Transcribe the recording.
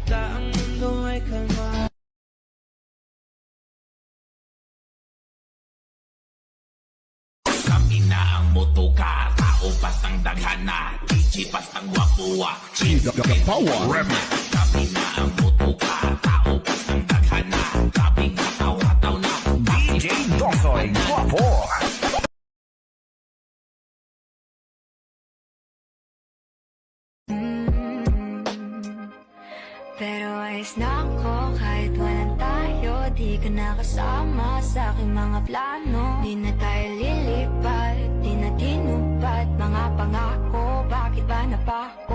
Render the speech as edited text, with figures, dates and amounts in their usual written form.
bata ang mundo ay kalma. Kami na ang motoka, tao pastang daghana, DJ pastang wapua, The power. kami na ang motoka, tao pastang daghana, grabe nga tawa-taw na, DJ Dosoy Guapo. Pero ayos na ako kahit walang tayo. Di ka nakasama sa aking mga plano. Di na tayo lilipat, di na tinupad mga pangako. Bakit ba napako?